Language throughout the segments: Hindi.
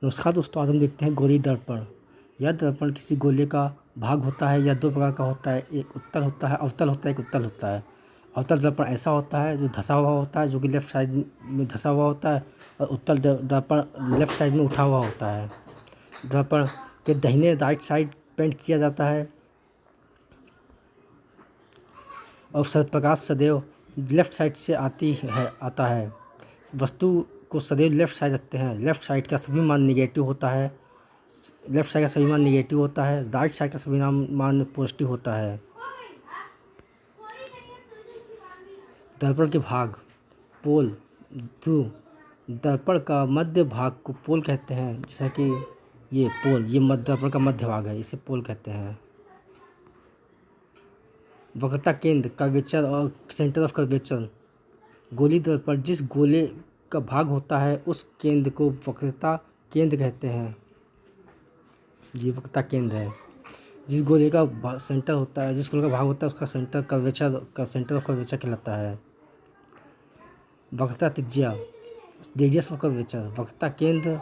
नमस्कार दोस्तों, आज हम देखते हैं गोलीय दर्पण। यह दर्पण किसी गोले का भाग होता है। यह दो प्रकार का होता है, एक उत्तल होता है, अवतल होता है, एक उत्तल होता है। अवतल दर्पण ऐसा होता है जो धंसा हुआ होता है, जो कि लेफ्ट साइड में धंसा हुआ होता है, और उत्तल दर्पण लेफ्ट साइड में उठा हुआ होता है। दर्पण के दाहिने राइट साइड पेंट किया जाता है और प्रकाश सदैव लेफ्ट साइड से आता है। वस्तु को सदैव लेफ्ट साइड रखते हैं। लेफ्ट साइड का सभी मान निगेटिव होता है। राइट साइड का सभी मान पॉजिटिव होता है। दर्पण के भाग पोल ध्रुव। दर्पण का मध्य भाग को पोल कहते हैं, जैसा कि ये पोल, ये दर्पण का मध्य भाग है, इसे पोल कहते हैं। वक्रता केंद्र, कर्वेचर और सेंटर ऑफ कर्वेचर। गोलीय दर्पण जिस गोले का भाग होता है उस केंद्र को वक्रता केंद्र कहते हैं। ये वक्रता केंद्र है। जिस गोले का सेंटर होता है, जिस गोले का भाग होता है उसका सेंटर ऑफ कर्वेचर कहलाता है। वक्रता त्रिज्या, रेडियस ऑफ कर्वेचर। वक्रता केंद्र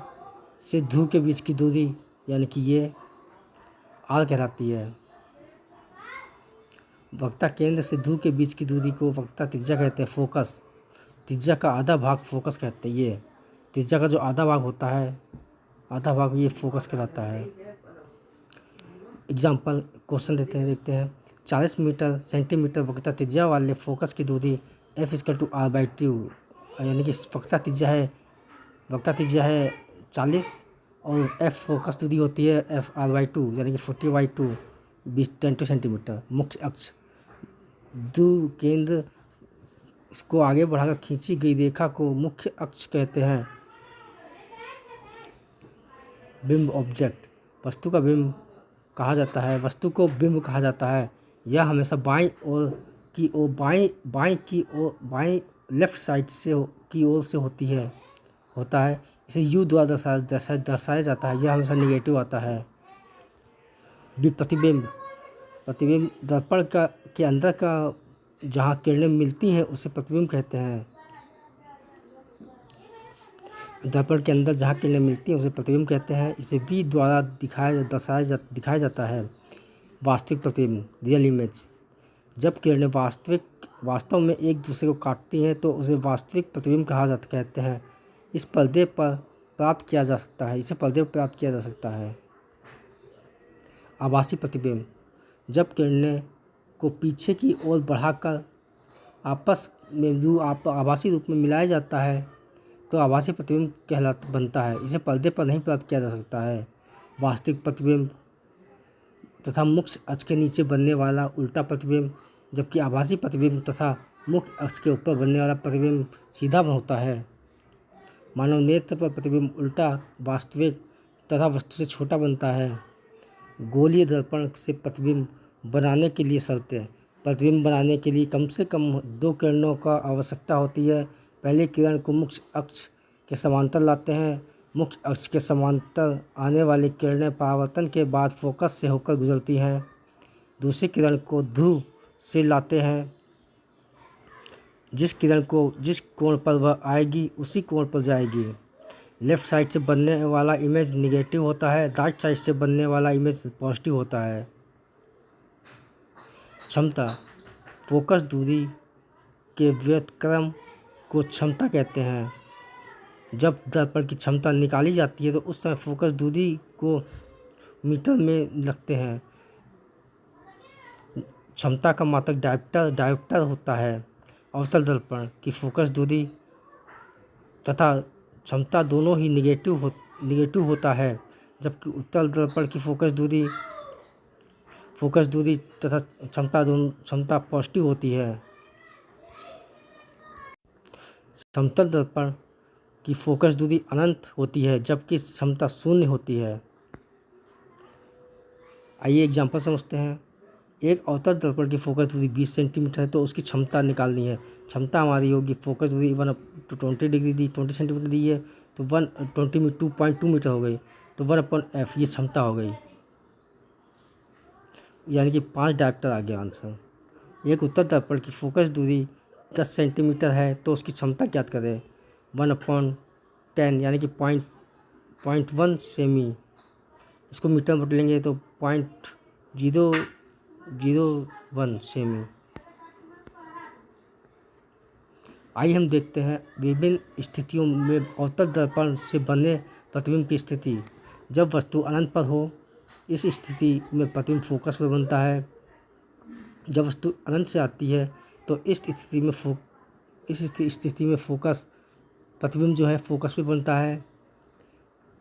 से ध्रुव के बीच की दूरी, यानी कि ये आर कहलाती है। वक्रता केंद्र से ध्रुव के बीच की दूरी को वक्रता त्रिज्या कहते हैं। फोकस, त्रिज्या का आधा भाग फोकस कहते हैं। ये त्रिज्या का जो आधा भाग होता है, आधा भाग, ये फोकस कहलाता है। एग्जाम्पल क्वेश्चन देखते हैं 40 मीटर सेंटीमीटर वक्रता त्रिज्या वाले फोकस की दूरी F=R/2, यानी कि वक्रता त्रिज्या है 40 और F फोकस दूरी होती है F/2, यानी कि 40/2, 10 सेंटीमीटर। मुख्य अक्ष, ध्रुव केंद्र को आगे बढ़ाकर खींची गई रेखा को मुख्य अक्ष कहते हैं। बिंब ऑब्जेक्ट, वस्तु का बिंब कहा जाता है। वस्तु को बिंब कहा जाता है। यह हमेशा बाएं लेफ्ट साइड की ओर से होता है। इसे यू द्वारा दर्शाया जाता है। यह हमेशा निगेटिव आता है। प्रतिबिंब, दर्पण के अंदर का जहाँ किरणें मिलती हैं उसे प्रतिबिंब कहते हैं। दर्पण के अंदर जहाँ किरणें मिलती हैं उसे प्रतिबिंब कहते हैं। इसे V द्वारा दिखाया जाता है। वास्तविक प्रतिबिंब, रियल इमेज, जब किरणें वास्तव में एक दूसरे को काटती हैं तो उसे वास्तविक प्रतिबिंब कहते हैं। इसे पर्दे पर प्राप्त किया जा सकता है। आभासी प्रतिबिंब, जब किरणें को पीछे की ओर बढ़ाकर आपस में आभासी रूप में मिलाया जाता है तो आभासी प्रतिबिंब बनता है। इसे पर्दे पर नहीं प्राप्त किया जा सकता है। वास्तविक प्रतिबिंब तथा मुख्य अक्ष के नीचे बनने वाला उल्टा प्रतिबिंब, जबकि आभासी प्रतिबिंब तथा मुख्य अक्ष के ऊपर बनने वाला प्रतिबिंब सीधा होता है। मानव नेत्र पर प्रतिबिंब उल्टा, वास्तविक तथा वस्तु से छोटा बनता है। गोलीय दर्पण से प्रतिबिंब बनाने के लिए शर्तें। प्रतिबिंब बनाने के लिए कम से कम 2 किरणों का आवश्यकता होती है। पहली किरण को मुख्य अक्ष के समांतर लाते हैं। मुख्य अक्ष के समांतर आने वाली किरणें परावर्तन के बाद फोकस से होकर गुजरती हैं। दूसरी किरण को ध्रुव से लाते हैं। जिस कोण पर वह आएगी उसी कोण पर जाएगी। लेफ्ट साइड से बनने वाला इमेज निगेटिव होता है, राइट साइड से बनने वाला इमेज पॉजिटिव होता है। क्षमता, फोकस दूरी के व्युत्क्रम को क्षमता कहते हैं। जब दर्पण की क्षमता निकाली जाती है तो उस समय फोकस दूरी को मीटर में रखते हैं। क्षमता का मात्रक डायोप्टर होता है। अवतल दर्पण की फोकस दूरी तथा क्षमता दोनों ही निगेटिव होता है, जबकि उत्तल दर्पण की फोकस दूरी तथा क्षमता पॉजिटिव होती है। समतल दर्पण की फोकस दूरी अनंत होती है, जबकि क्षमता शून्य होती है। आइए एग्जाम्पल समझते हैं। एक अवतल दर्पण की फोकस दूरी 20 सेंटीमीटर है तो उसकी क्षमता निकालनी है। क्षमता हमारी होगी, फोकस दूरी 1/20 डिग्री दी, 20 सेंटीमीटर दी है तो 1/20 में 2.2 मीटर हो गई, तो 1/f ये क्षमता हो गई, यानी कि 5 डायोप्टर आ गया आंसर। एक उत्तल दर्पण की फोकस दूरी 10 सेंटीमीटर है तो उसकी क्षमता ज्ञात करें। 1/10 यानी कि 0.1 सेमी। इसको मीटर में बदलेंगे तो 0.001 सेमी। आइए हम देखते हैं विभिन्न स्थितियों में अवतल दर्पण से बने प्रतिबिंब की स्थिति। जब वस्तु अनंत पर हो, इस स्थिति में प्रतिबिंब फोकस पर बनता है। जब वस्तु अनंत से आती है तो इस स्थिति में फोकस प्रतिबिंब जो है फोकस पे बनता है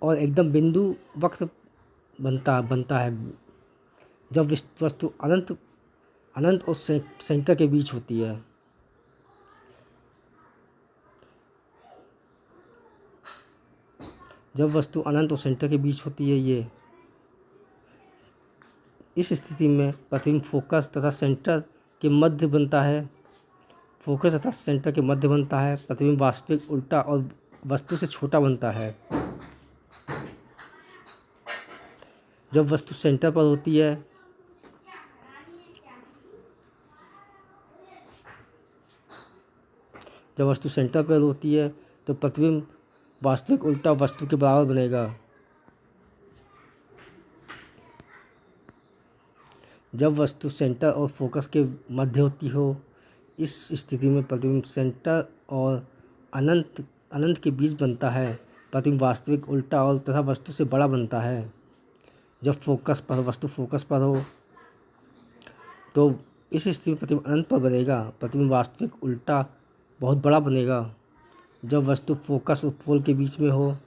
और एकदम बिंदु वक्त बनता है। जब वस्तु अनंत और सेंटर के बीच होती है। जब वस्तु अनंत और सेंटर के बीच होती है इस स्थिति में प्रतिबिंब फोकस तथा सेंटर के मध्य बनता है। फोकस तथा सेंटर के मध्य बनता है। प्रतिबिंब वास्तविक उल्टा और वस्तु से छोटा बनता है। जब वस्तु सेंटर पर होती है तो प्रतिबिंब वास्तविक उल्टा वस्तु के बराबर बनेगा। जब वस्तु सेंटर और फोकस के मध्य होती हो, इस स्थिति में प्रतिबिंब सेंटर और अनंत के बीच बनता है। प्रतिबिंब वास्तविक उल्टा और तथा वस्तु से बड़ा बनता है। जब वस्तु फोकस पर हो तो इस स्थिति में प्रतिबिंब अनंत पर बनेगा। प्रतिबिंब वास्तविक उल्टा बहुत बड़ा बनेगा। जब वस्तु फोकस और पोल के बीच में हो